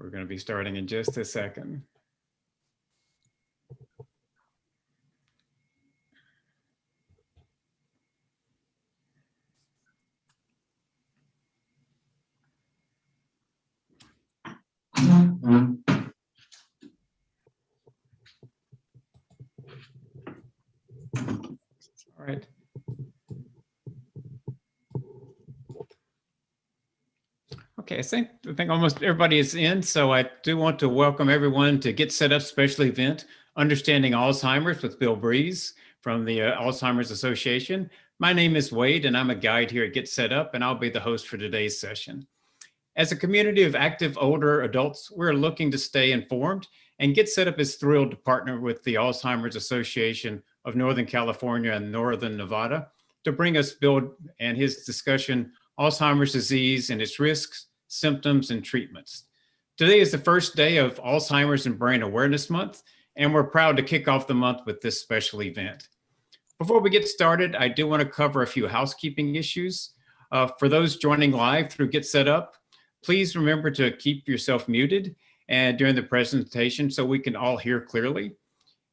We're going to be starting in just a second. All right. Okay, I think almost everybody is in, so I do want to welcome everyone to Get Set Up special event, Understanding Alzheimer's with Bill Brees from the Alzheimer's Association. My name is Wade, and I'm a guide here at Get Set Up, and I'll be the host for today's session. As a community of active older adults, we're looking to stay informed, and Get Set Up is thrilled to partner with the Alzheimer's Association of Northern California and Northern Nevada to bring us Bill and his discussion, Alzheimer's disease and its risks, symptoms, and treatments. Today is the first day of Alzheimer's and Brain Awareness Month, and we're proud to kick off the month with this special event. Before we get started, I do want to cover a few housekeeping issues. For those joining live through Get Set Up, please remember to keep yourself muted and during the presentation so we can all hear clearly.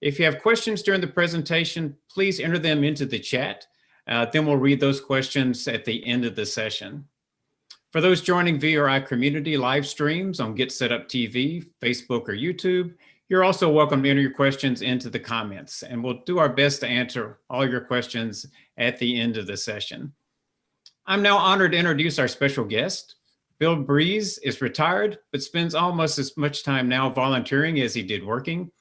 If you have questions during the presentation, please enter them into the chat. Then we'll read those questions at the end of the session. For those joining via our community live streams on Get Set Up TV, Facebook, or YouTube, you're also welcome to enter your questions into the comments, and we'll do our best to answer all your questions at the end of the session. I'm now honored to introduce our special guest. Bill Brees is retired, but spends almost as much time now volunteering as he did working.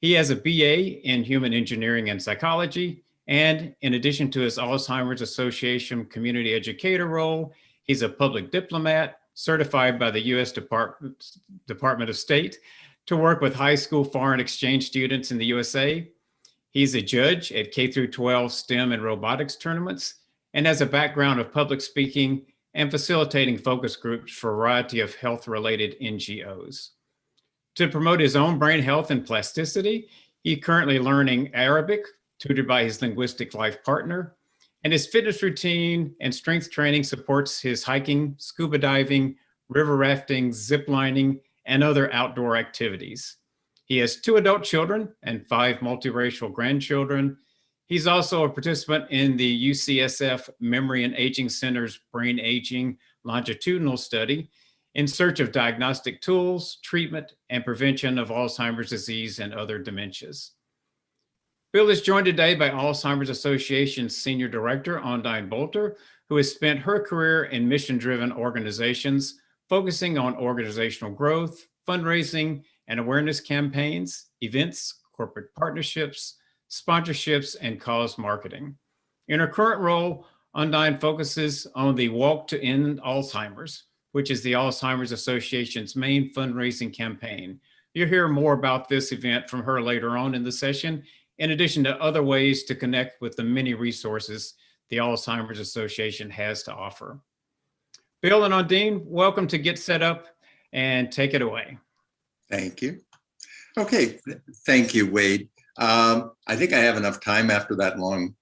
He has a BA in Human Engineering and Psychology, and in addition to his Alzheimer's Association community educator role, he's a public diplomat certified by the U.S. Department of State to work with high school foreign exchange students in the USA. He's a judge at K-12 STEM and robotics tournaments and has a background of public speaking and facilitating focus groups for a variety of health-related NGOs. To promote his own brain health and plasticity, he's currently learning Arabic, tutored by his linguistic life partner, and his fitness routine and strength training supports his hiking, scuba diving, river rafting, zip lining, and other outdoor activities. He has 2 adult children and 5 multiracial grandchildren. He's also a participant in the UCSF Memory and Aging Center's Brain Aging longitudinal study in search of diagnostic tools, treatment, and prevention of Alzheimer's disease and other dementias. Bill is joined today by Alzheimer's Association's Senior Director, Ondine Bolter, who has spent her career in mission-driven organizations, focusing on organizational growth, fundraising, and awareness campaigns, events, corporate partnerships, sponsorships, and cause marketing. In her current role, Ondine focuses on the Walk to End Alzheimer's, which is the Alzheimer's Association's main fundraising campaign. You'll hear more about this event from her later on in the session, in addition to other ways to connect with the many resources the Alzheimer's Association has to offer. Bill and Ondine, welcome to Get Set Up, and take it away. Thank you. Okay, thank you, Wade. I think I have enough time after that long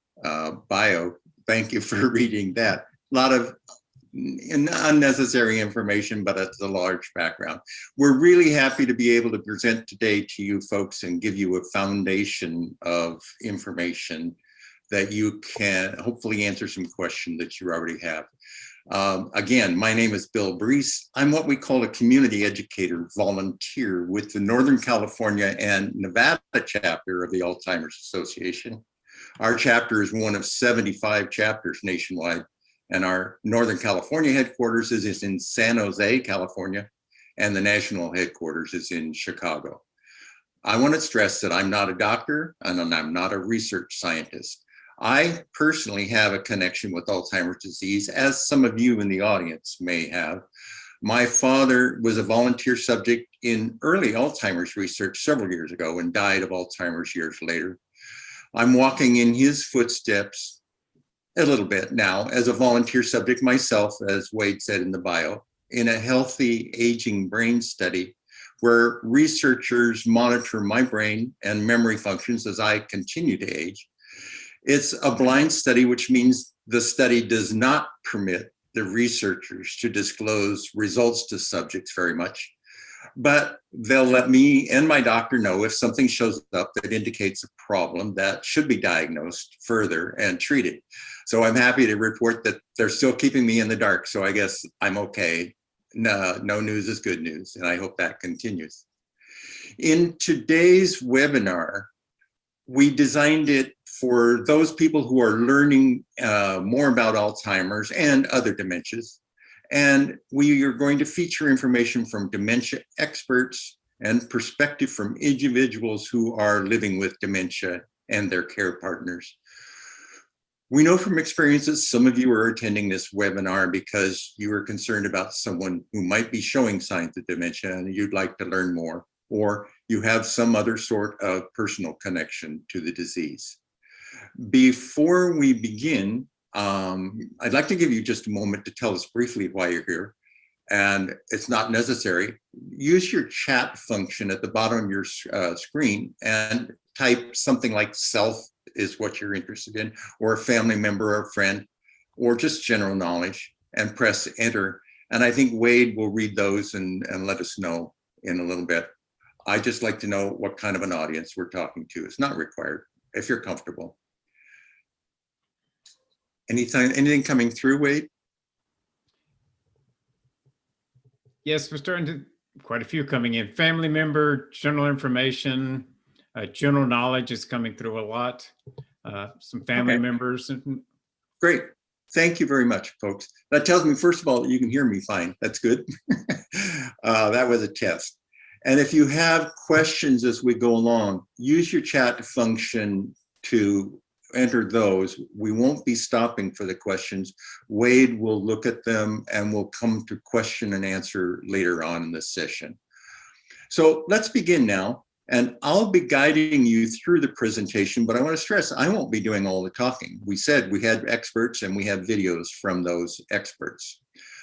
bio. Thank you for reading that. A lot of unnecessary information, but it's a large background. We're really happy to be able to present today to you folks and give you a foundation of information that you can hopefully answer some questions that you already have. Again, my name is Bill Brees. I'm what we call a community educator volunteer with the Northern California and Nevada chapter of the Alzheimer's Association. Our chapter is one of 75 chapters nationwide, and our Northern California headquarters is in San Jose, California, and the national headquarters is in Chicago. I want to stress that I'm not a doctor and I'm not a research scientist. I personally have a connection with Alzheimer's disease, as some of you in the audience may have. My father was a volunteer subject in early Alzheimer's research several years ago and died of Alzheimer's years later. I'm walking in his footsteps a little bit now as a volunteer subject myself, as Wade said in the bio, in a healthy aging brain study where researchers monitor my brain and memory functions as I continue to age. It's a blind study, which means the study does not permit the researchers to disclose results to subjects very much. but they'll let me and my doctor know if something shows up that indicates a problem that should be diagnosed further and treated. So I'm happy to report that they're still keeping me in the dark. So I guess I'm okay. No, no news is good news, and I hope that continues. In today's webinar, we designed it for those people who are learning more about Alzheimer's and other dementias. And we are going to feature information from dementia experts and perspective from individuals who are living with dementia and their care partners. We know from experience that some of you are attending this webinar because you are concerned about someone who might be showing signs of dementia and you'd like to learn more, or you have some other sort of personal connection to the disease. Before we begin, I'd like to give you just a moment to tell us briefly why you're here. And it's not necessary. Use your chat function at the bottom of your screen and type something like self is what you're interested in, or a family member or a friend, or just general knowledge, and press enter. And I think Wade will read those and let us know in a little bit. I just like to know what kind of an audience we're talking to. It's not required if you're comfortable. Anything coming through, Wade? Yes, we're starting to quite a few coming in. Family member, general information, general knowledge is coming through a lot. Some family members. Great. Thank you very much, folks. That tells me, first of all, that you can hear me fine. That's good. That was a test. And if you have questions as we go along, use your chat function to enter those. We won't be stopping for the questions. Wade will look at them and we'll come to question and answer later on in the session. So let's begin now. And I'll be guiding you through the presentation, but I want to stress I won't be doing all the talking. We said we had experts and we have videos from those experts.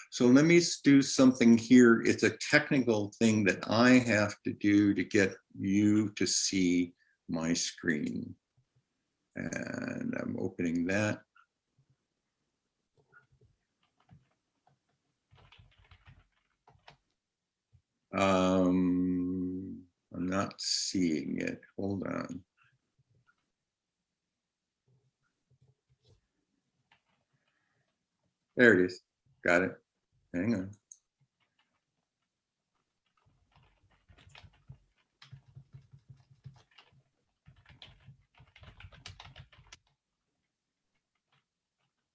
So let me do something here. It's a technical thing that I have to do to get you to see my screen. And I'm opening that. I'm not seeing it. Hold on. There it is. Got it. Hang on.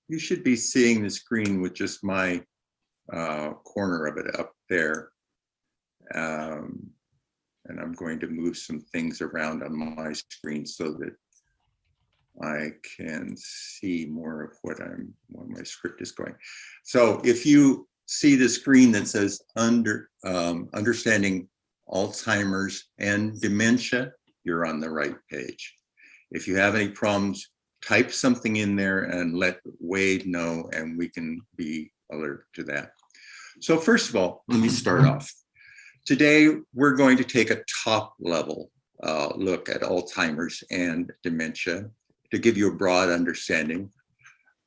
You should be seeing the screen with just my corner of it up there. And I'm going to move some things around on my screen so that I can see more of what my script is going. So if you see the screen that says understanding Alzheimer's and dementia, you're on the right page. If you have any problems, type something in there and let Wade know, and we can be alert to that. So first of all, let me start off. Today, we're going to take a top level look at Alzheimer's and dementia to give you a broad understanding.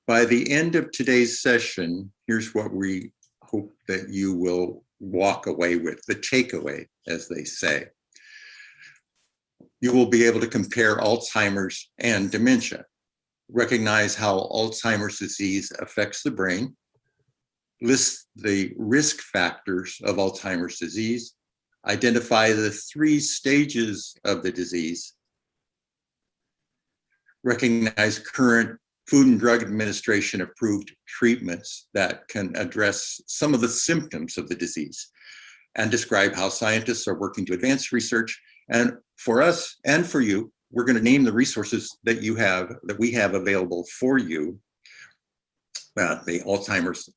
By the end of today's session, here's what we hope that you will walk away with, the takeaway, as they say. You will be able to compare Alzheimer's and dementia, recognize how Alzheimer's disease affects the brain, list the risk factors of Alzheimer's disease, identify the 3 stages of the disease, recognize current Food and Drug Administration approved treatments that can address some of the symptoms of the disease, and describe how scientists are working to advance research. And for us and for you, we're going to name the resources that we have available for you at the Alzheimer's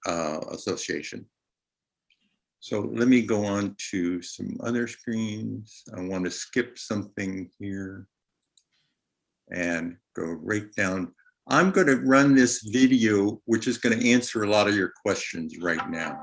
Association. So let me go on to some other screens. I want to skip something here and go right down. I'm going to run this video, which is going to answer a lot of your questions right now.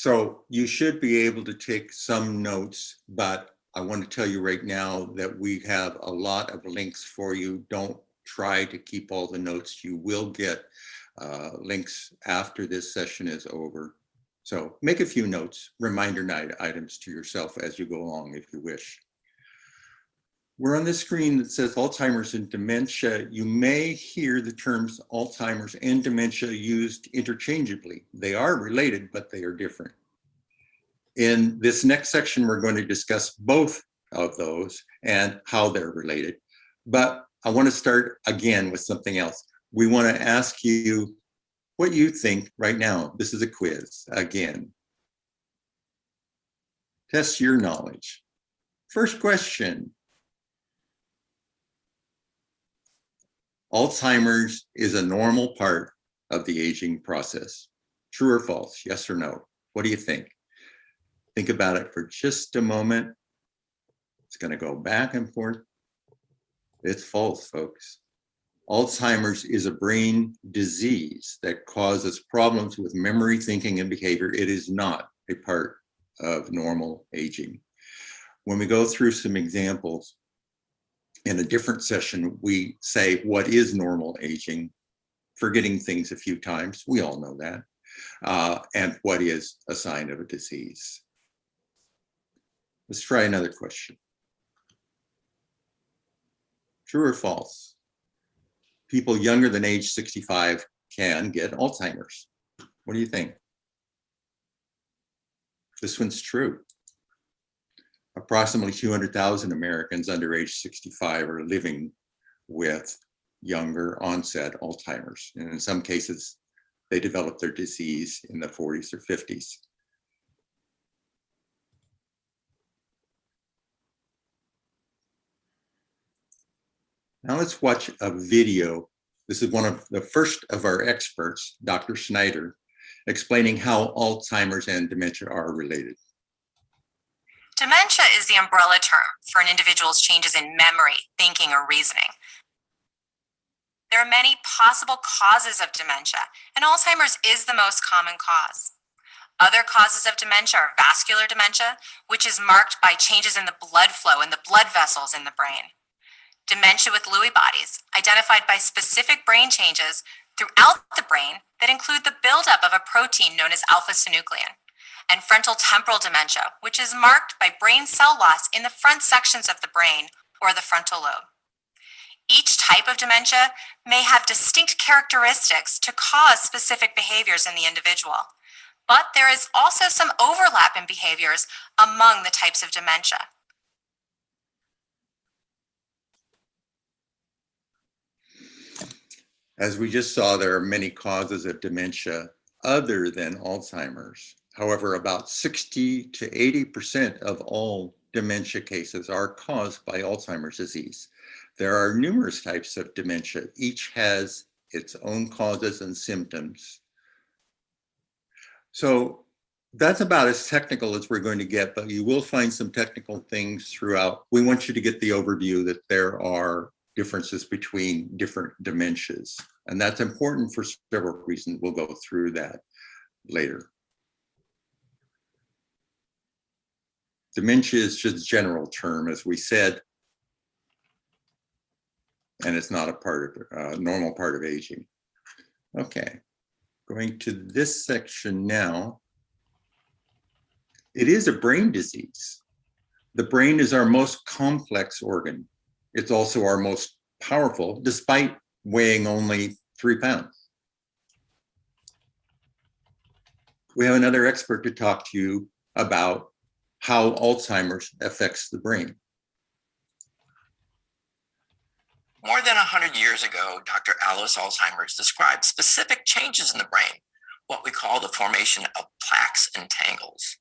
So you should be able to take some notes, but I want to tell you right now that we have a lot of links for you. Don't try to keep all the notes. You will get links after this session is over. So make a few notes, reminder items to yourself as you go along if you wish. We're on this screen that says Alzheimer's and dementia. You may hear the terms Alzheimer's and dementia used interchangeably. They are related, but they are different. In this next section, we're going to discuss both of those and how they're related. But I want to start again with something else. We want to ask you what you think right now. This is a quiz again. Test your knowledge. First question. Alzheimer's is a normal part of the aging process. True or false? Yes or no? What do you think? Think about it for just a moment. It's going to go back and forth. It's false, folks. Alzheimer's is a brain disease that causes problems with memory, thinking, and behavior. It is not a part of normal aging. When we go through some examples, in a different session, we say what is normal aging, forgetting things a few times, we all know that, and what is a sign of a disease. Let's try another question. True or false? People younger than age 65 can get Alzheimer's. What do you think? This one's true. Approximately 200,000 Americans under age 65 are living with younger onset Alzheimer's. And in some cases, they develop their disease in the 40s or 50s. Now let's watch a video. This is one of the first of our experts, Dr. Snyder, explaining how Alzheimer's and dementia are related. Dementia is the umbrella term for an individual's changes in memory, thinking, or reasoning. There are many possible causes of dementia, and Alzheimer's is the most common cause. Other causes of dementia are vascular dementia, which is marked by changes in the blood flow and the blood vessels in the brain. Dementia with Lewy bodies, identified by specific brain changes throughout the brain that include the buildup of a protein known as alpha-synuclein. And frontal temporal dementia, which is marked by brain cell loss in the front sections of the brain or the frontal lobe. Each type of dementia may have distinct characteristics to cause specific behaviors in the individual, but there is also some overlap in behaviors among the types of dementia. As we just saw, there are many causes of dementia other than Alzheimer's. However, about 60 to 80% of all dementia cases are caused by Alzheimer's disease. There are numerous types of dementia. Each has its own causes and symptoms. So that's about as technical as we're going to get, but you will find some technical things throughout. We want you to get the overview that there are differences between different dementias, and that's important for several reasons. We'll go through that later. Dementia is just a general term, as we said, and it's not a normal part of aging. Okay, going to this section now. It is a brain disease. The brain is our most complex organ. It's also our most powerful, despite weighing only 3 pounds. We have another expert to talk to you about how Alzheimer's affects the brain. More than 100 years ago, Dr. Alice Alzheimer's described specific changes in the brain, what we call the formation of plaques and tangles.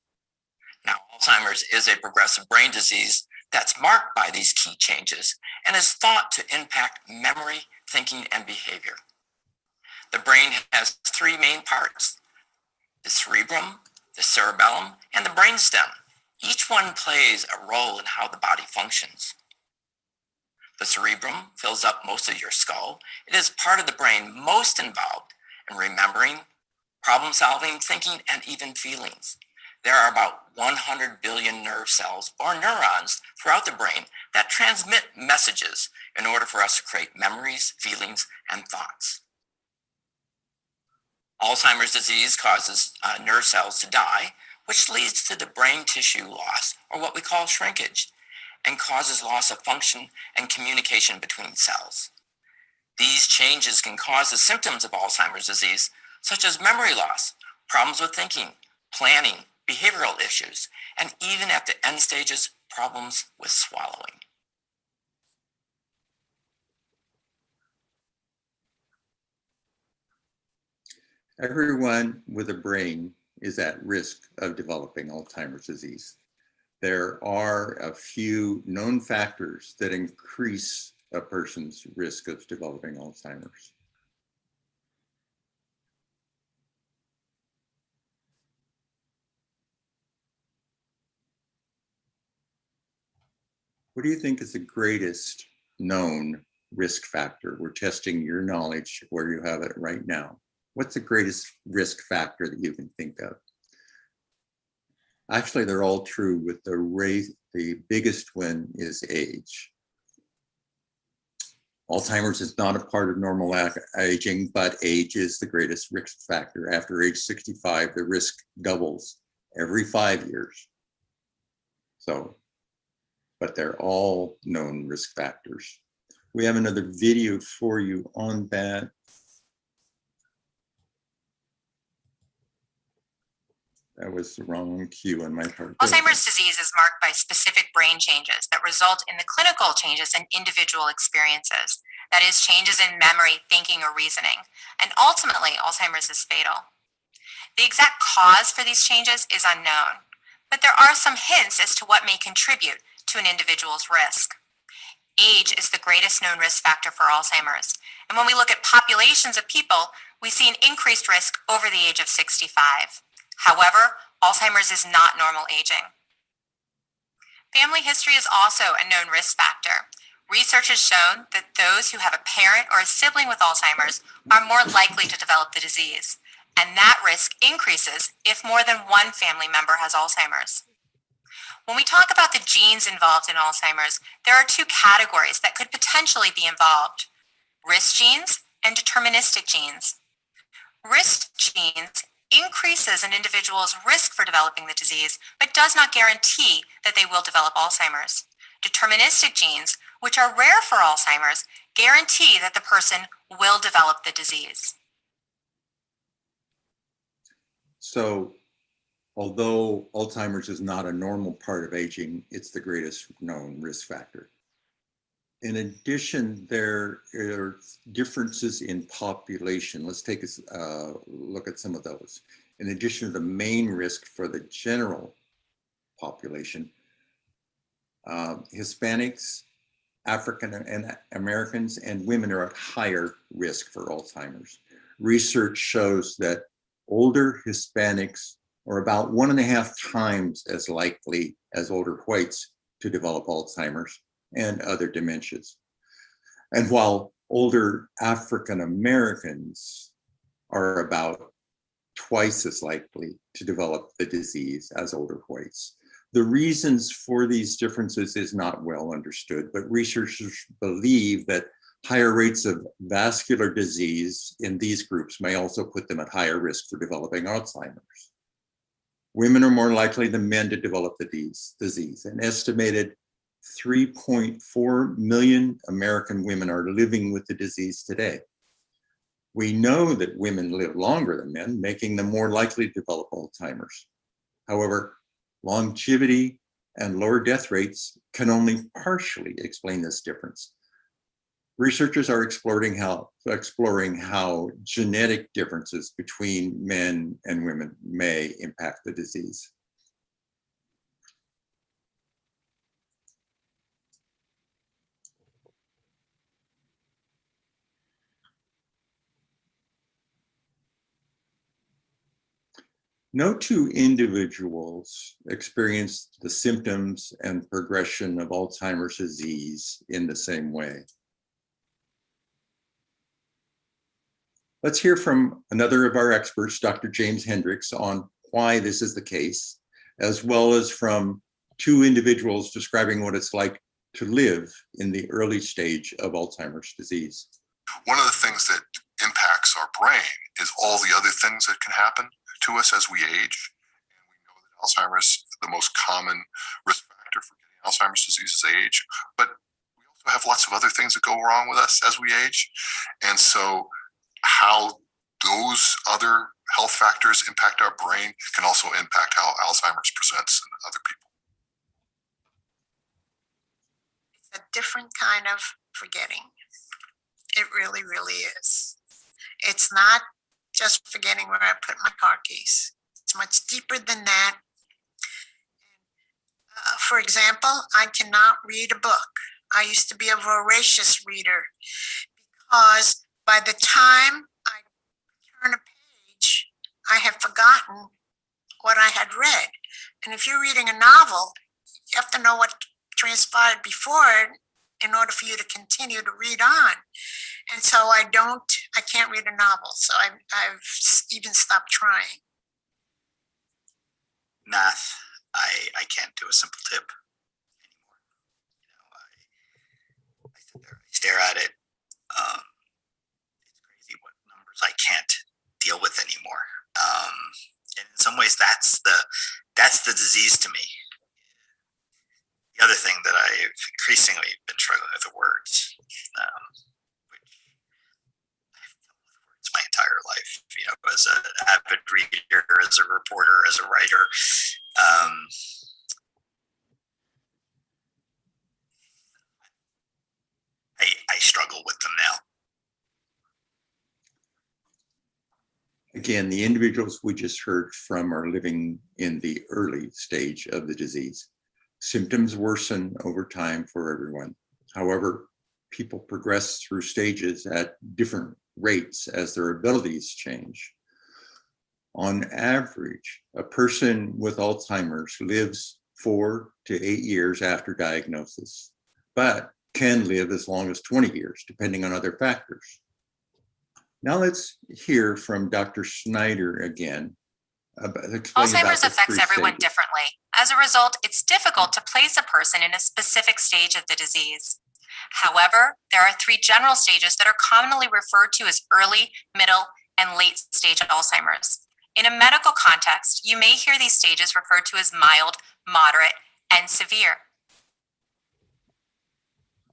Now, Alzheimer's is a progressive brain disease that's marked by these key changes and is thought to impact memory, thinking, and behavior. The brain has 3 main parts: the cerebrum, the cerebellum, and the brainstem. Each one plays a role in how the body functions. The cerebrum fills up most of your skull. It is part of the brain most involved in remembering, problem solving, thinking, and even feelings. There are about 100 billion nerve cells or neurons throughout the brain that transmit messages in order for us to create memories, feelings, and thoughts. Alzheimer's disease causes nerve cells to die, which leads to the brain tissue loss, or what we call shrinkage, and causes loss of function and communication between cells. These changes can cause the symptoms of Alzheimer's disease, such as memory loss, problems with thinking, planning, behavioral issues, and even at the end stages, problems with swallowing. Everyone with a brain is at risk of developing Alzheimer's disease. There are a few known factors that increase a person's risk of developing Alzheimer's. What do you think is the greatest known risk factor? We're testing your knowledge where you have it right now. What's the greatest risk factor that you can think of? Actually, they're all true with the biggest one is age. Alzheimer's is not a part of normal aging, but age is the greatest risk factor. After age 65, the risk doubles every 5 years. So, but they're all known risk factors. We have another video for you on that. That was the wrong cue on my part. Alzheimer's disease is marked by specific brain changes that result in the clinical changes in individual experiences. That is, changes in memory, thinking, or reasoning. And ultimately, Alzheimer's is fatal. The exact cause for these changes is unknown, but there are some hints as to what may contribute to an individual's risk. Age is the greatest known risk factor for Alzheimer's. And when we look at populations of people, we see an increased risk over the age of 65. However, Alzheimer's is not normal aging. Family history is also a known risk factor. Research has shown that those who have a parent or a sibling with Alzheimer's are more likely to develop the disease, and that risk increases if more than one family member has Alzheimer's. When we talk about the genes involved in Alzheimer's, there are two categories that could potentially be involved: risk genes and deterministic genes. Risk genes increases an individual's risk for developing the disease, but does not guarantee that they will develop Alzheimer's. Deterministic genes, which are rare for Alzheimer's, guarantee that the person will develop the disease. So, although Alzheimer's is not a normal part of aging, it's the greatest known risk factor. In addition, there are differences in population. Let's take a look at some of those. In addition to the main risk for the general population, Hispanics, African and Americans, and women are at higher risk for Alzheimer's. Research shows that older Hispanics are about 1.5 times as likely as older whites to develop Alzheimer's and other dementias. And while older African Americans are about twice as likely to develop the disease as older whites. The reasons for these differences is not well understood, but researchers believe that higher rates of vascular disease in these groups may also put them at higher risk for developing Alzheimer's. Women are more likely than men to develop the disease. An estimated 3.4 million American women are living with the disease today. We know that women live longer than men, making them more likely to develop Alzheimer's. However, longevity and lower death rates can only partially explain this difference. Researchers are exploring how genetic differences between men and women may impact the disease. No two individuals experienced the symptoms and progression of Alzheimer's disease in the same way. Let's hear from another of our experts, Dr. James Hendricks, on why this is the case as well as from two individuals describing what it's like to live in the early stage of Alzheimer's disease. One of the things that impacts our brain is all the other things that can happen to us as we age. And we know that Alzheimer's, the most common risk factor for getting Alzheimer's disease is age, but we also have lots of other things that go wrong with us as we age. And so how those other health factors impact our brain can also impact how Alzheimer's presents in other people. It's a different kind of forgetting. It really, really is. It's not just forgetting where I put my car keys. It's much deeper than that. For example, I cannot read a book. I used to be a voracious reader because by the time I turn a page, I have forgotten what I had read. And if you're reading a novel, you have to know what transpired before in order for you to continue to read on. And so I can't read a novel. So I've even stopped trying. Math, I can't do a simple tip anymore. I sit there, I stare at it. It's crazy what numbers I can't deal with anymore. And in some ways, that's the disease to me. The other thing that I've increasingly been struggling with are words, which I've dealt with words my entire life. As an avid reader, as a reporter, as a writer. I struggle with them now. Again, the individuals we just heard from are living in the early stage of the disease. Symptoms worsen over time for everyone. However, people progress through stages at different rates as their abilities change. On average, a person with Alzheimer's lives 4 to 8 years after diagnosis, but can live as long as 20 years, depending on other factors. Now let's hear from Dr. Snyder again. Alzheimer's affects everyone differently. As a result, it's difficult to place a person in a specific stage of the disease. However, there are 3 general stages that are commonly referred to as early, middle, and late stage Alzheimer's. In a medical context, you may hear these stages referred to as mild, moderate, and severe.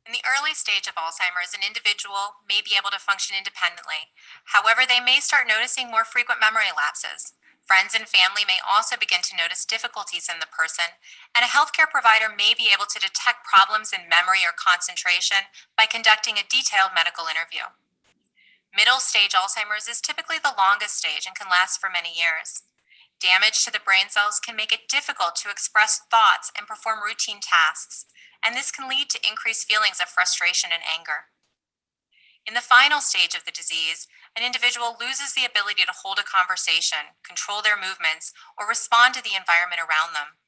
In the early stage of Alzheimer's, an individual may be able to function independently. However, they may start noticing more frequent memory lapses. Friends and family may also begin to notice difficulties in the person, and a healthcare provider may be able to detect problems in memory or concentration by conducting a detailed medical interview. Middle stage Alzheimer's is typically the longest stage and can last for many years. Damage to the brain cells can make it difficult to express thoughts and perform routine tasks, and this can lead to increased feelings of frustration and anger. In the final stage of the disease, an individual loses the ability to hold a conversation, control their movements, or respond to the environment around them.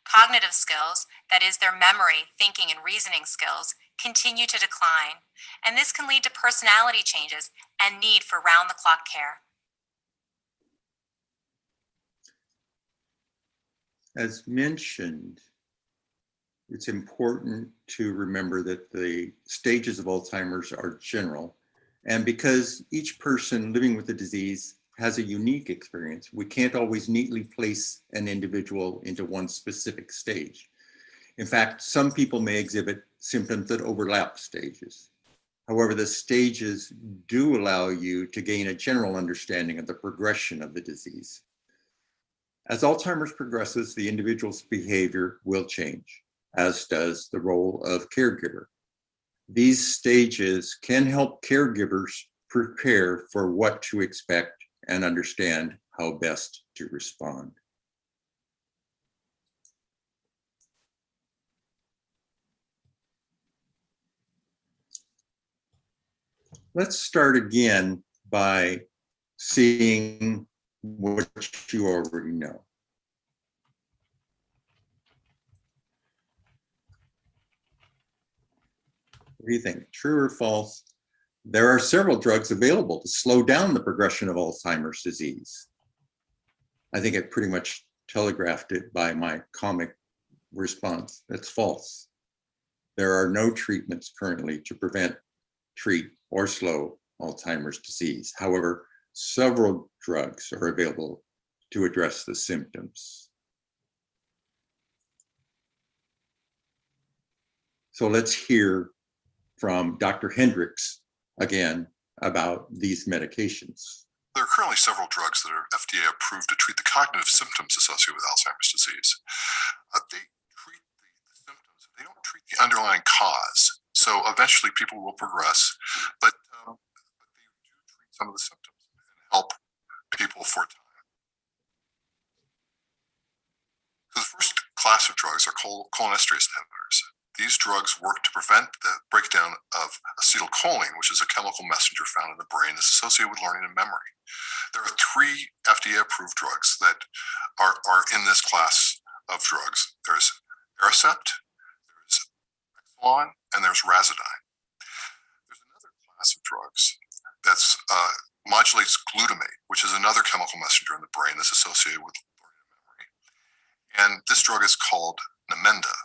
Cognitive skills, that is, their memory, thinking, and reasoning skills, continue to decline, and this can lead to personality changes and need for round-the-clock care. As mentioned, it's important to remember that the stages of Alzheimer's are general. And because each person living with the disease has a unique experience, we can't always neatly place an individual into one specific stage. In fact, some people may exhibit symptoms that overlap stages. However, the stages do allow you to gain a general understanding of the progression of the disease. As Alzheimer's progresses, the individual's behavior will change, as does the role of caregiver. These stages can help caregivers prepare for what to expect and understand how best to respond. Let's start again by seeing what you already know. What do you think? True or false? There are several drugs available to slow down the progression of Alzheimer's disease. I think it pretty much telegraphed it by my comic response. That's false. There are no treatments currently to prevent, treat, or slow Alzheimer's disease. However, several drugs are available to address the symptoms. So let's hear from Dr. Hendricks again about these medications. There are currently several drugs that are FDA approved to treat the cognitive symptoms associated with Alzheimer's disease. They treat the symptoms, they don't treat the underlying cause. So eventually people will progress, but they do treat some of the symptoms and help people for a time. So the first class of drugs are cholinesterase inhibitors. These drugs work to prevent the breakdown of acetylcholine, which is a chemical messenger found in the brain that's associated with learning and memory. There are 3 FDA-approved drugs that are in this class of drugs. There's Aricept, there's Exelon, and there's Razidine. There's another class of drugs that modulates glutamate, which is another chemical messenger in the brain that's associated with learning and memory. And this drug is called Namenda.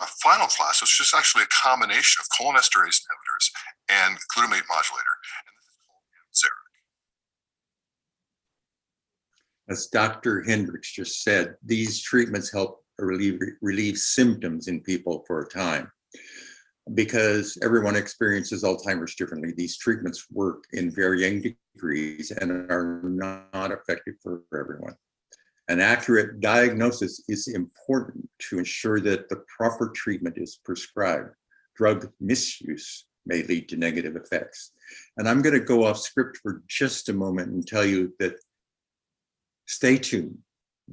A final class, which is actually a combination of cholinesterase inhibitors and glutamate modulator, and this is called Amzeric. As Dr. Hendricks just said, these treatments help relieve symptoms in people for a time. Because everyone experiences Alzheimer's differently, these treatments work in varying degrees and are not effective for everyone. An accurate diagnosis is important to ensure that the proper treatment is prescribed. Drug misuse may lead to negative effects. And I'm going to go off script for just a moment and tell you that stay tuned,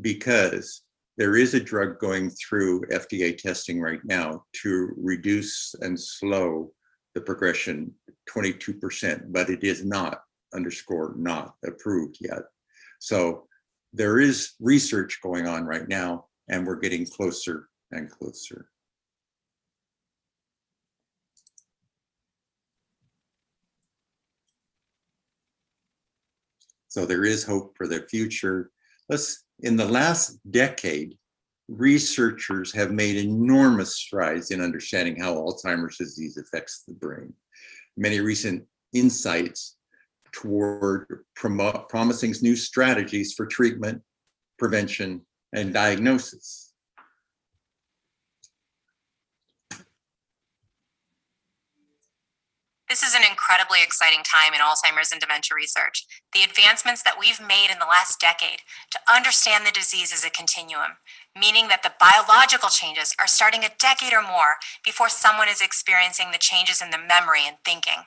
because there is a drug going through FDA testing right now to reduce and slow the progression 22%, but it is not, underscore, not approved yet. So there is research going on right now, and we're getting closer and closer. So there is hope for the future. In the last decade, researchers have made enormous strides in understanding how Alzheimer's disease affects the brain. Many recent insights toward promising new strategies for treatment, prevention, and diagnosis. This is an incredibly exciting time in Alzheimer's and dementia research. The advancements that we've made in the last decade to understand the disease as a continuum, meaning that the biological changes are starting a decade or more before someone is experiencing the changes in the memory and thinking.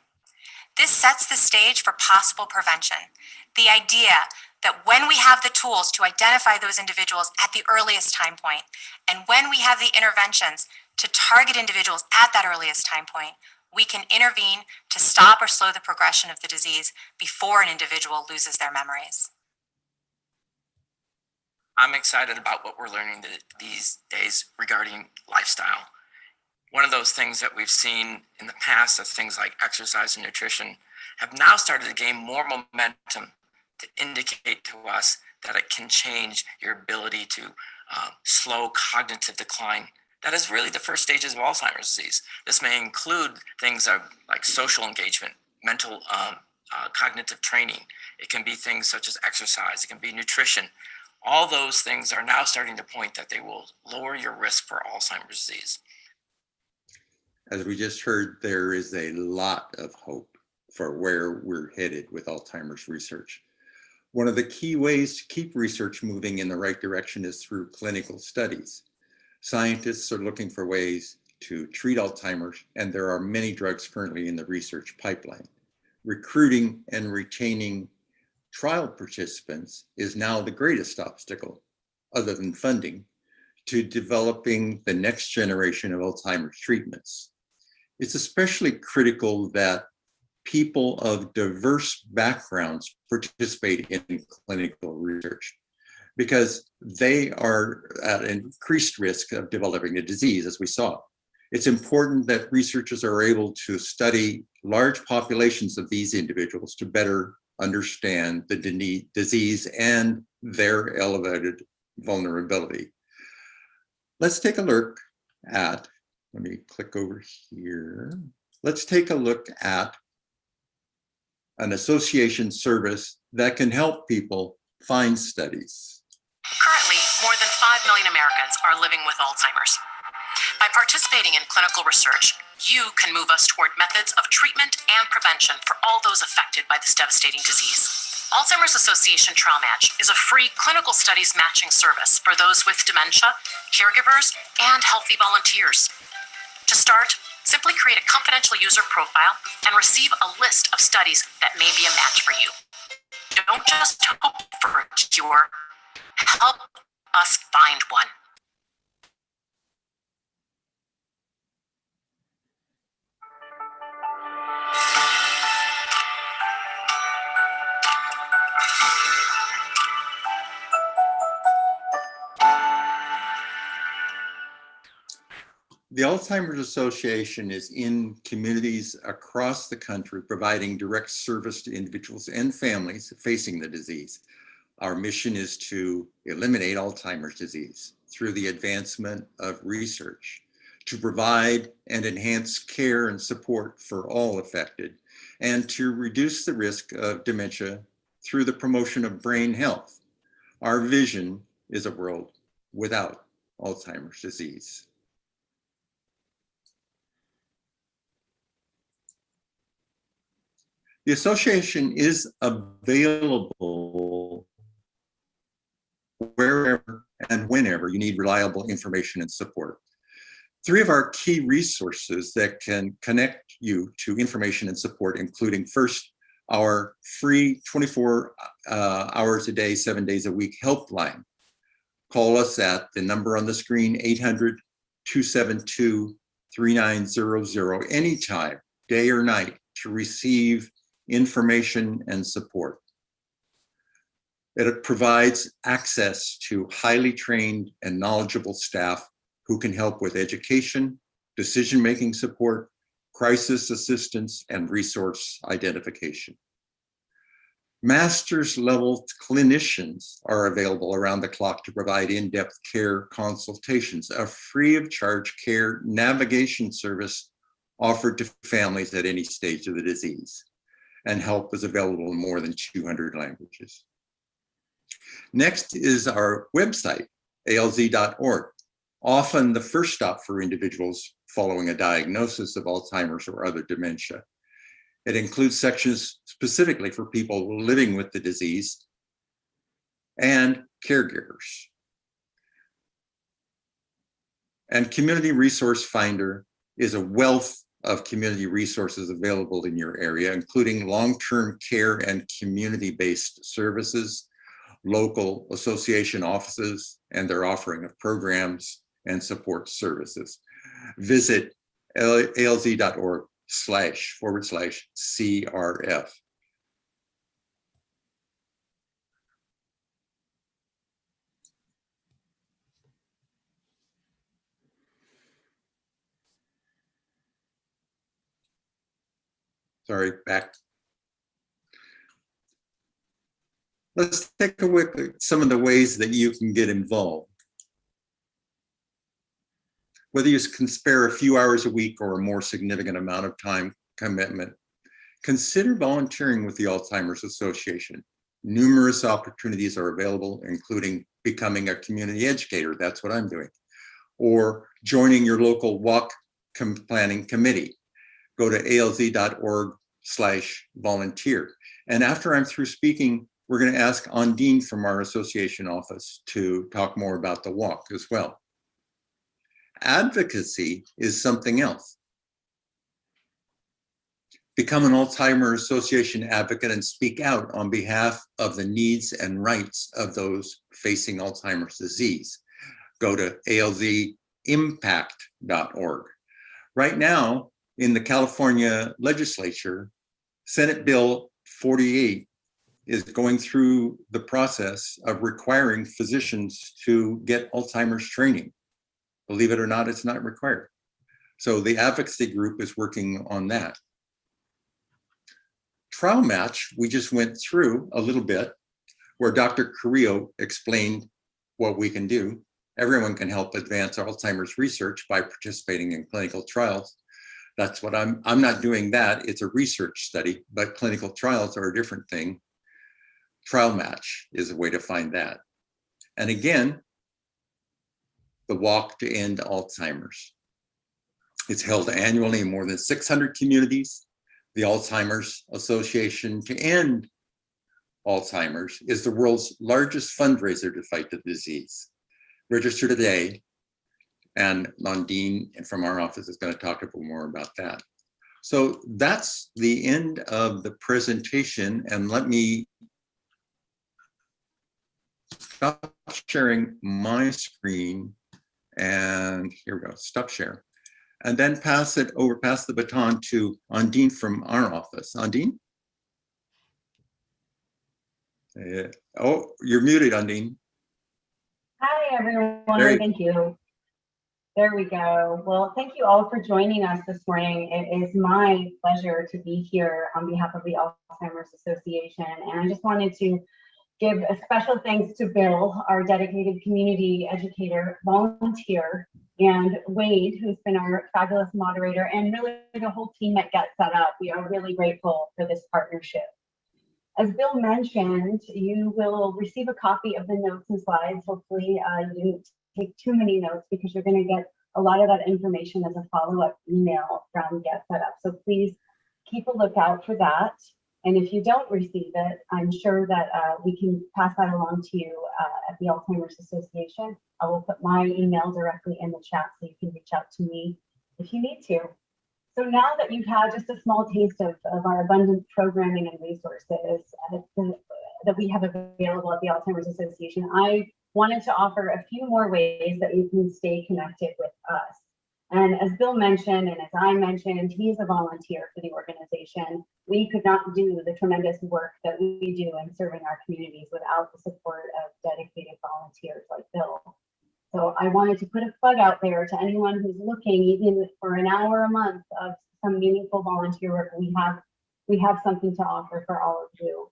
This sets the stage for possible prevention. The idea that when we have the tools to identify those individuals at the earliest time point, and when we have the interventions to target individuals at that earliest time point, we can intervene to stop or slow the progression of the disease before an individual loses their memories. I'm excited about what we're learning these days regarding lifestyle. One of those things that we've seen in the past of things like exercise and nutrition have now started to gain more momentum to indicate to us that it can change your ability to slow cognitive decline. That is really the first stages of Alzheimer's disease. This may include things like social engagement, mental cognitive training. It can be things such as exercise. It can be nutrition. All those things are now starting to point that they will lower your risk for Alzheimer's disease. As we just heard, there is a lot of hope for where we're headed with Alzheimer's research. One of the key ways to keep research moving in the right direction is through clinical studies. Scientists are looking for ways to treat Alzheimer's, and there are many drugs currently in the research pipeline. Recruiting and retaining trial participants is now the greatest obstacle, other than funding, to developing the next generation of Alzheimer's treatments. It's especially critical that people of diverse backgrounds participate in clinical research, because they are at increased risk of developing a disease, as we saw. It's important that researchers are able to study large populations of these individuals to better understand the disease and their elevated vulnerability. Let's take a look at, let me click over here. Let's take a look at an association service that can help people find studies. Currently, more than 5 million Americans are living with Alzheimer's. By participating in clinical research, you can move us toward methods of treatment and prevention for all those affected by this devastating disease. Alzheimer's Association Trial Match is a free clinical studies matching service for those with dementia, caregivers, and healthy volunteers. To start, simply create a confidential user profile and receive a list of studies that may be a match for you. Don't just hope for a cure, help us find one. The Alzheimer's Association is in communities across the country, providing direct service to individuals and families facing the disease. Our mission is to eliminate Alzheimer's disease through the advancement of research, to provide and enhance care and support for all affected, and to reduce the risk of dementia through the promotion of brain health. Our vision is a world without Alzheimer's disease. The association is available wherever and whenever you need reliable information and support. 3 of our key resources that can connect you to information and support, including first, our free 24 hours a day, 7 days a week helpline. Call us at the number on the screen, 800-272-3900, anytime, day or night, to receive information and support. It provides access to highly trained and knowledgeable staff who can help with education, decision-making support, crisis assistance, and resource identification. Master's level clinicians are available around the clock to provide in-depth care consultations, a free of charge care navigation service offered to families at any stage of the disease, and help is available in more than 200 languages. Next is our website, alz.org, often the first stop for individuals following a diagnosis of Alzheimer's or other dementia. It includes sections specifically for people living with the disease and caregivers. And Community Resource Finder is a wealth of community resources available in your area, including long-term care and community-based services, local association offices, and their offering of programs and support services. Visit alz.org//CRF. Sorry, back. Let's take a look at some of the ways that you can get involved. Whether you can spare a few hours a week or a more significant amount of time commitment, consider volunteering with the Alzheimer's Association. Numerous opportunities are available, including becoming a community educator. That's what I'm doing. Or joining your local walk planning committee. Go to alz.org/volunteer. And after I'm through speaking, we're going to ask Ondine from our association office to talk more about the walk as well. Advocacy is something else. Become an Alzheimer's Association advocate and speak out on behalf of the needs and rights of those facing Alzheimer's disease. Go to alzimpact.org. Right now, in the California legislature, Senate Bill 48 is going through the process of requiring physicians to get Alzheimer's training. Believe it or not, it's not required. So the advocacy group is working on that. trial match, we just went through a little bit where Dr. Carrillo explained what we can do. Everyone can help advance Alzheimer's research by participating in clinical trials. That's what I'm not doing that. It's a research study, but clinical trials are a different thing. Trial match is a way to find that. And again, the Walk to End Alzheimer's. It's held annually in more than 600 communities. The Alzheimer's Association to End Alzheimer's is the world's largest fundraiser to fight the disease. Register today, and Londine from our office is going to talk a little more about that. So that's the end of the presentation, and let me stop sharing my screen, and here we go, stop share. And then pass the baton to Ondine from our office. Ondine? Oh, you're muted, Ondine. Hi, everyone. Thank you. There we go. Well, thank you all for joining us this morning. It is my pleasure to be here on behalf of the Alzheimer's Association. And I just wanted to give a special thanks to Bill, our dedicated community educator, volunteer, and Wade, who's been our fabulous moderator, and really the whole team that Get Set Up. We are really grateful for this partnership. As Bill mentioned, you will receive a copy of the notes and slides. Hopefully you didn't take too many notes, because you're going to get a lot of that information as a follow-up email from Get Set Up. So please keep a lookout for that. And if you don't receive it, I'm sure that we can pass that along to you at the Alzheimer's Association. I will put my email directly in the chat so you can reach out to me if you need to. So now that you've had just a small taste of our abundant programming and resources that we have available at the Alzheimer's Association, I wanted to offer a few more ways that you can stay connected with us. And as Bill mentioned, and as I mentioned, he's a volunteer for the organization. We could not do the tremendous work that we do in serving our communities without the support of dedicated volunteers like Bill. So I wanted to put a plug out there to anyone who's looking, even for an hour a month, of some meaningful volunteer work. We have something to offer for all of you.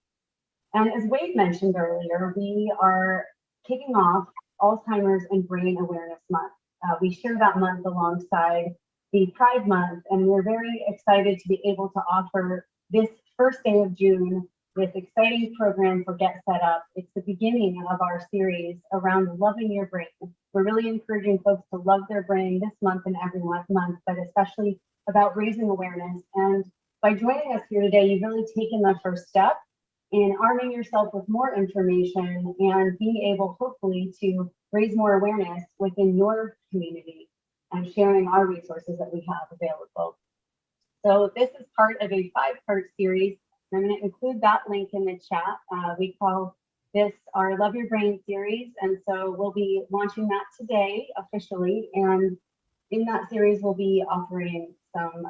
And as Wade mentioned earlier, we are kicking off Alzheimer's and Brain Awareness Month. We share that month alongside the Pride Month, and we're very excited to be able to offer this first day of June this exciting program for Get Set Up. It's the beginning of our series around loving your brain. We're really encouraging folks to love their brain this month and every month, but especially about raising awareness. And by joining us here today, you've really taken the first step in arming yourself with more information and being able, hopefully, to raise more awareness within your community and sharing our resources that we have available. So this is part of a 5-part series. I'm going to include that link in the chat. We call this our Love Your Brain series, and so we'll be launching that today officially. And in that series, we'll be offering some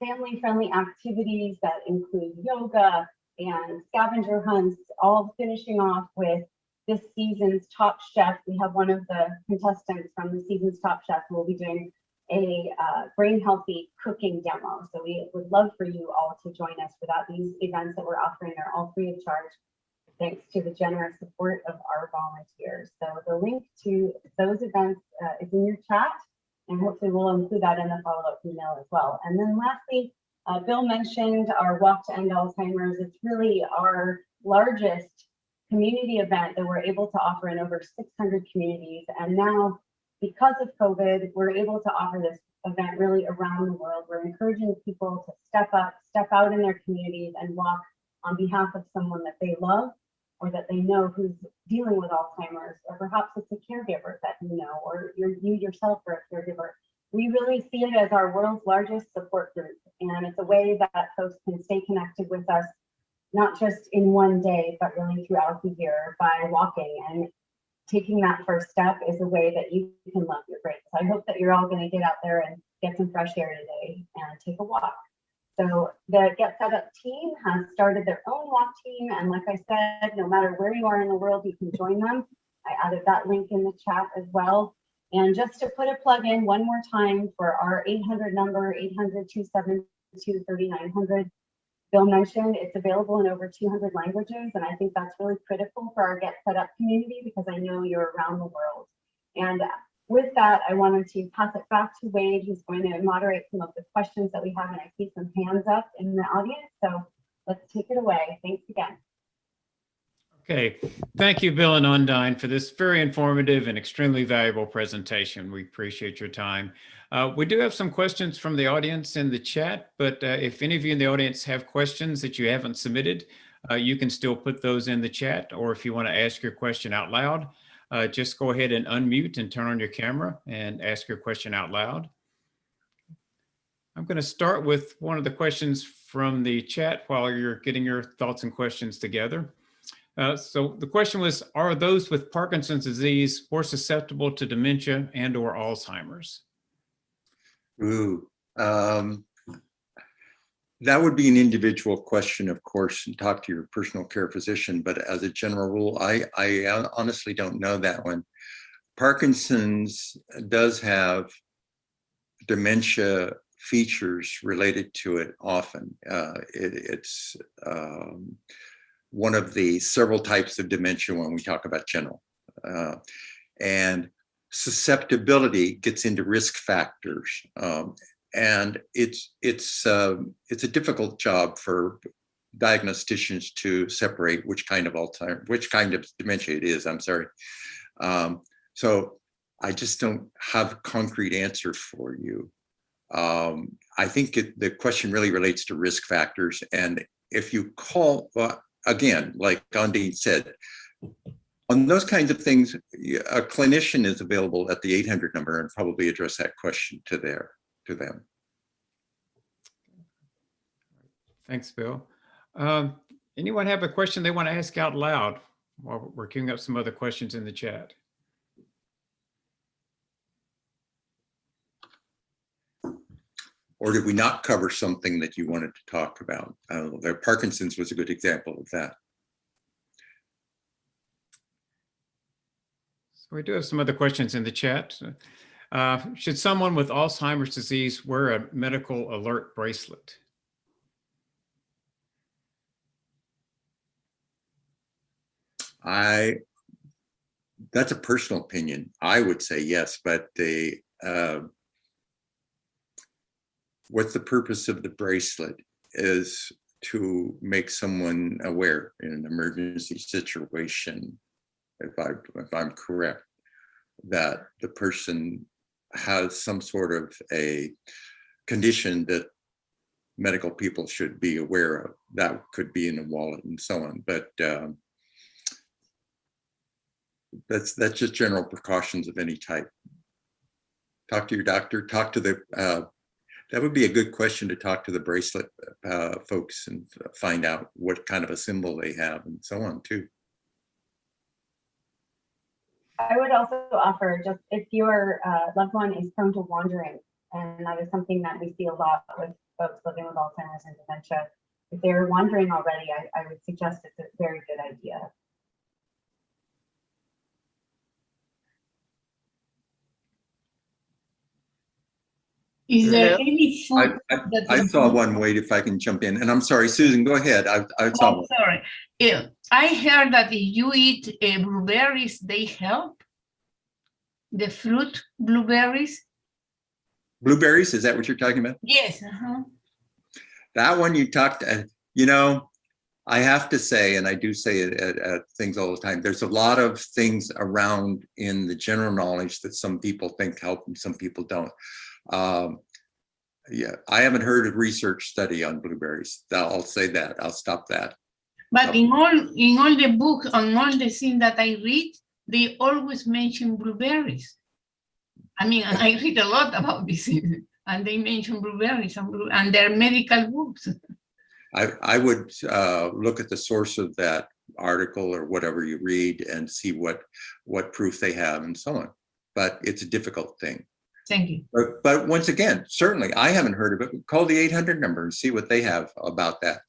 family-friendly activities that include yoga and scavenger hunts, all finishing off with this season's Top Chef. We have one of the contestants from the season's Top Chef who will be doing a brain healthy cooking demo. So we would love for you all to join us for that. These events that we're offering are all free of charge, thanks to the generous support of our volunteers. So the link to those events is in your chat, and hopefully we'll include that in the follow-up email as well. And then lastly, Bill mentioned our Walk to End Alzheimer's. It's really our largest community event that we're able to offer in over 600 communities. And now, because of COVID, we're able to offer this event really around the world. We're encouraging people to step up, step out in their communities and walk on behalf of someone that they love or that they know who's dealing with Alzheimer's, or perhaps it's a caregiver that you know, or you yourself are a caregiver. We really see it as our world's largest support group, and it's a way that folks can stay connected with us, not just in one day, but really throughout the year by walking. And taking that first step is a way that you can love your brain. So I hope that you're all going to get out there and get some fresh air today and take a walk. So the Get Set Up team has started their own walk team. And like I said, no matter where you are in the world, you can join them. I added that link in the chat as well. And just to put a plug in one more time for our 800 number, 800-272-3900. Bill mentioned it's available in over 200 languages, and I think that's really critical for our Get Set Up community because I know you're around the world. And with that, I wanted to pass it back to Wade, who's going to moderate some of the questions that we have, and I see some hands up in the audience. So let's take it away. Thanks again. Okay, thank you, Bill and Undine, for this very informative and extremely valuable presentation. We appreciate your time. We do have some questions from the audience in the chat, but if any of you in the audience have questions that you haven't submitted, you can still put those in the chat, or if you want to ask your question out loud, just go ahead and unmute and turn on your camera and ask your question out loud. I'm going to start with one of the questions from the chat while you're getting your thoughts and questions together. So the question was, are those with Parkinson's disease more susceptible to dementia and or Alzheimer's? Ooh, that would be an individual question, of course, and talk to your personal care physician. But as a general rule, I honestly don't know that one. Parkinson's does have dementia features related to it often. It's one of the several types of dementia when we talk about general. And susceptibility gets into risk factors. And it's a difficult job for diagnosticians to separate which kind of Alzheimer's, which kind of dementia it is, I'm sorry. So I just don't have a concrete answer for you. I think the question really relates to risk factors. And if you call, again, like Undine said, on those kinds of things, a clinician is available at the 800 number and probably address that question to them. Thanks, Bill. Anyone have a question they want to ask out loud while we're queuing up some other questions in the chat? Or did we not cover something that you wanted to talk about? Parkinson's was a good example of that. So we do have some other questions in the chat. Should someone with Alzheimer's disease wear a medical alert bracelet? That's a personal opinion. I would say yes, but what's the purpose of the bracelet is to make someone aware in an emergency situation, if I'm correct, that the person has some sort of a condition that medical people should be aware of. That could be in a wallet and so on, but that's just general precautions of any type. Talk to your doctor, talk to the, that would be a good question to talk to the bracelet folks and find out what kind of a symbol they have and so on too. I would also offer, just if your loved one is prone to wandering, and that is something that we see a lot with folks living with Alzheimer's and dementia, if they're wandering already, I would suggest it's a very good idea. Is there any food I saw one. Wait, if I can jump in, and I'm sorry, Susan, go ahead. I saw one. Sorry. Yeah, I heard that if you eat blueberries, they help. The fruit blueberries. Blueberries, is that what you're talking about? Yes. That one you talked, I have to say, and I do say it at things all the time, there's a lot of things around in the general knowledge that some people think help and some people don't. Yeah, I haven't heard of research study on blueberries. I'll say that. I'll stop that. But in all the books, on all the things that I read, they always mention blueberries. I mean, I read a lot about this, and they mention blueberries and they're medical books. I would look at the source of that article or whatever you read and see what proof they have and so on. But it's a difficult thing. Thank you. But once again, certainly I haven't heard of it. Call the 800 number and see what they have about that.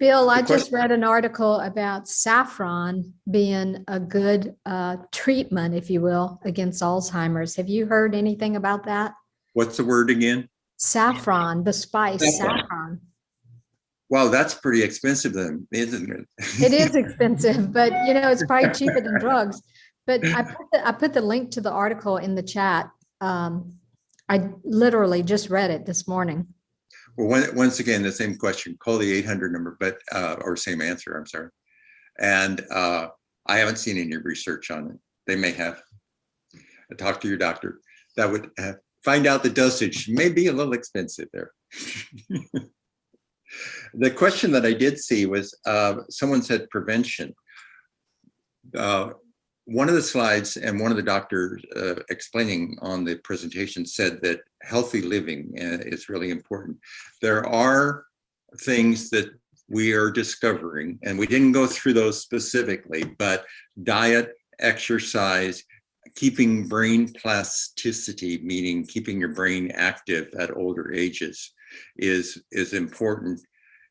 Bill, I just read an article about saffron being a good treatment, if you will, against Alzheimer's. Have you heard anything about that? What's the word again? saffron, the spice saffron. Wow, that's pretty expensive then, isn't it? It is expensive, but you know, it's probably cheaper than drugs. But I put the link to the article in the chat. I literally just read it this morning. Well, once again, the same question, call the 800 number, but, or same answer, I'm sorry. And I haven't seen any research on it. They may have. Talk to your doctor. That would find out the dosage may be a little expensive there. The question that I did see was someone said prevention. One of the slides and one of the doctors explaining on the presentation said that healthy living is really important. There are things that we are discovering, and we didn't go through those specifically, but diet, exercise, keeping brain plasticity, meaning keeping your brain active at older ages, is important.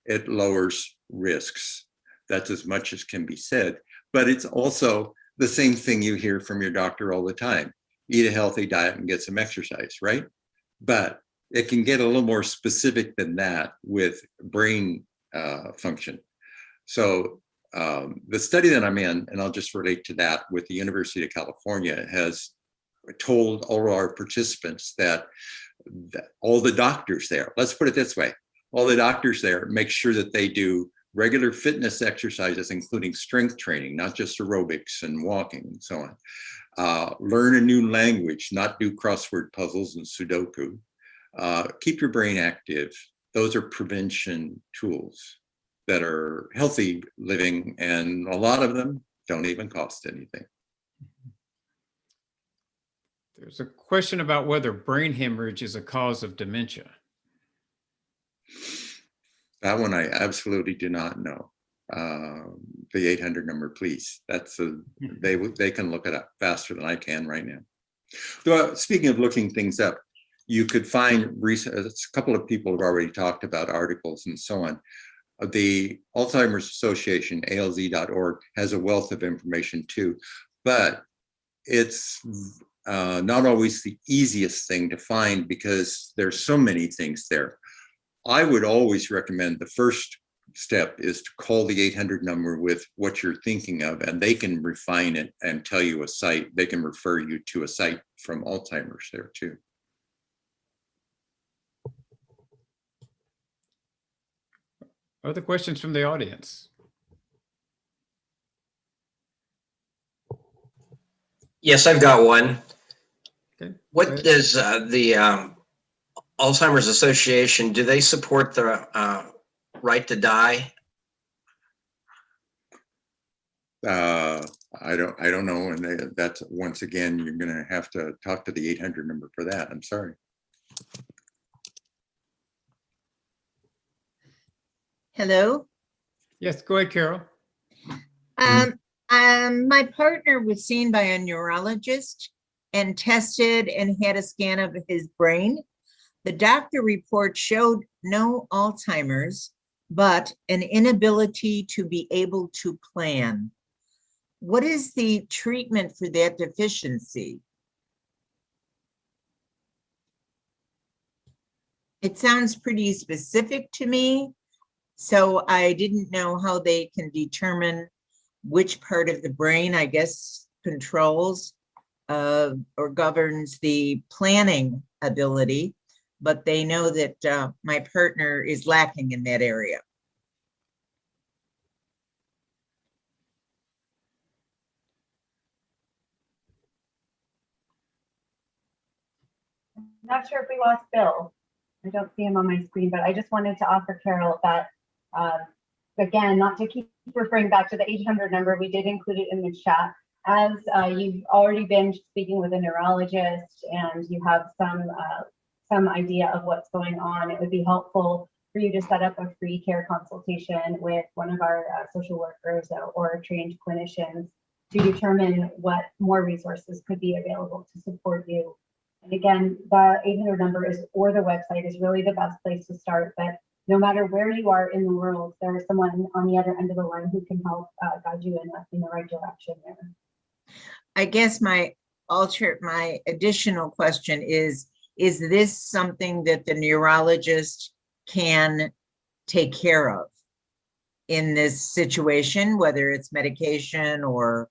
It lowers risks. That's as much as can be said, but it's also the same thing you hear from your doctor all the time. Eat a healthy diet and get some exercise, right? But it can get a little more specific than that with brain function. So the study that I'm in, and I'll just relate to that with the University of California, has told all our participants that all the doctors there, let's put it this way, all the doctors there make sure that they do regular fitness exercises, including strength training, not just aerobics and walking and so on. Learn a new language, not do crossword puzzles and Sudoku. Keep your brain active. Those are prevention tools that are healthy living, and a lot of them don't even cost anything. There's a question about whether brain hemorrhage is a cause of dementia. That one I absolutely do not know. The 800 number, please. That's they can look it up faster than I can right now. So, speaking of looking things up, you could find a couple of people have already talked about articles and so on. The Alzheimer's Association, alz.org, has a wealth of information too, but it's not always the easiest thing to find because there's so many things there. I would always recommend the first step is to call the 800 number with what you're thinking of, and they can refine it and tell you a site. They can refer you to a site from Alzheimer's there too. Other questions from the audience? Yes, I've got one. Okay. What does the Alzheimer's Association, do they support the right to die? I don't know, and that's once again you're going to have to talk to the 800 number for that. I'm sorry. Hello. Yes, go ahead, Carol. My partner was seen by a neurologist and tested and had a scan of his brain. The doctor report showed no Alzheimer's, but an inability to be able to plan. What is the treatment for that deficiency? It sounds pretty specific to me, so I didn't know how they can determine which part of the brain, I guess, controls or governs the planning ability, but they know that my partner is lacking in that area. I'm not sure if we lost Bill. I don't see him on my screen, but I just wanted to offer Carol that, again, not to keep referring back to the 800 number, we did include it in the chat. As you've already been speaking with a neurologist and you have some idea of what's going on, it would be helpful for you to set up a free care consultation with one of our social workers or trained clinicians to determine what more resources could be available to support you. And again, the 800 number or the website is really the best place to start. But no matter where you are in the world, there is someone on the other end of the line who can help guide you in the right direction there. I guess my additional question is is this something that the neurologist can take care of in this situation, whether it's medication or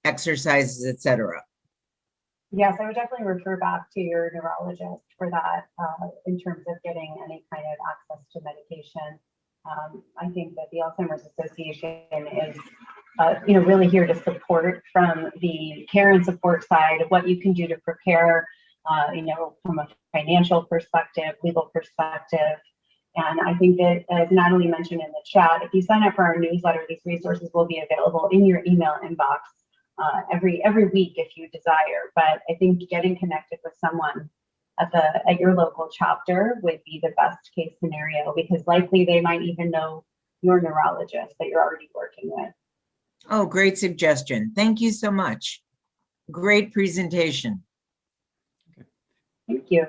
exercises, et cetera? Yes, I would definitely refer back to your neurologist for that in terms of getting any kind of access to medication. I think that the Alzheimer's Association is, really here to support from the care and support side of what you can do to prepare, from a financial perspective, legal perspective. And I think that, as Natalie mentioned in the chat, if you sign up for our newsletter, these resources will be available in your email inbox every week if you desire. But I think getting connected with someone at your local chapter would be the best case scenario, because likely they might even know your neurologist that you're already working with. Oh, great suggestion. Thank you so much. Great presentation. Thank you.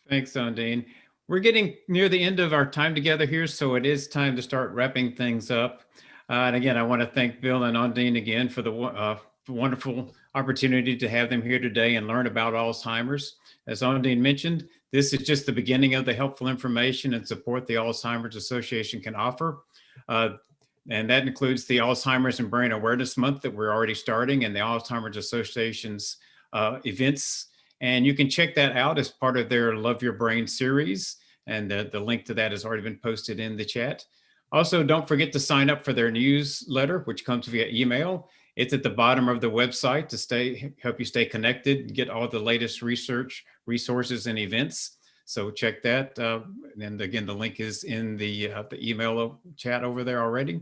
Thanks, Ondine. We're getting near the end of our time together here, so it is time to start wrapping things up. And again, I want to thank Bill and Ondine again for the wonderful opportunity to have them here today and learn about Alzheimer's. As Ondine mentioned, this is just the beginning of the helpful information and support the Alzheimer's Association can offer. And that includes the Alzheimer's and Brain Awareness Month that we're already starting, and the Alzheimer's Association's events. And you can check that out as part of their Love Your Brain series. And the link to that has already been posted in the chat. Also, don't forget to sign up for their newsletter, which comes via email. It's at the bottom of the website to help you stay connected and get all the latest research, resources, and events. So check that. And again, the link is in the email chat over there already.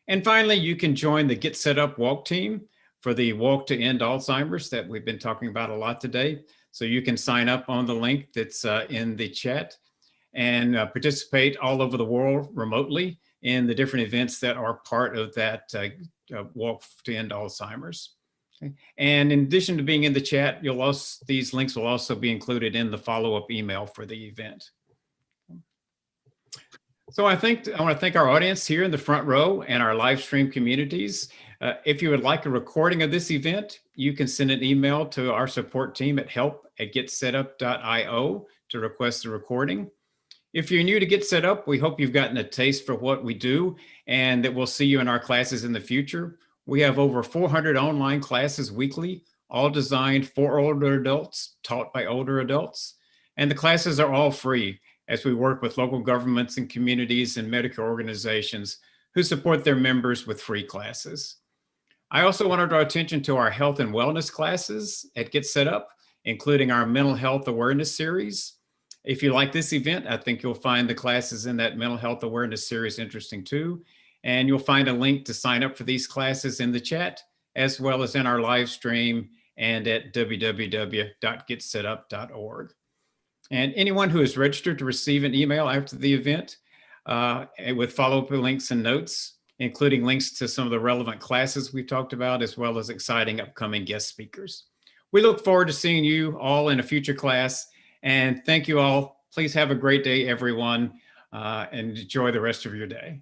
And finally, you can join the Get Set Up Walk team for the Walk to End Alzheimer's that we've been talking about a lot today. So you can sign up on the link that's in the chat and participate all over the world remotely in the different events that are part of that Walk to End Alzheimer's. Okay. And in addition to being in the chat, these links will also be included in the follow-up email for the event. So I want to thank our audience here in the front row and our live stream communities. If you would like a recording of this event, you can send an email to our support team at help@getsetup.io to request the recording. If you're new to Get Set Up, we hope you've gotten a taste for what we do and that we'll see you in our classes in the future. We have over 400 online classes weekly, all designed for older adults, taught by older adults. And the classes are all free as we work with local governments and communities and Medicare organizations who support their members with free classes. I also want to draw attention to our health and wellness classes at Get Set Up, including our mental health awareness series. If you like this event, I think you'll find the classes in that mental health awareness series interesting too. And you'll find a link to sign up for these classes in the chat, as well as in our live stream and at www.getsetup.org. And anyone who is registered to receive an email after the event with follow-up links and notes, including links to some of the relevant classes we've talked about, as well as exciting upcoming guest speakers. We look forward to seeing you all in a future class. And thank you all. Please have a great day, everyone, and enjoy the rest of your day.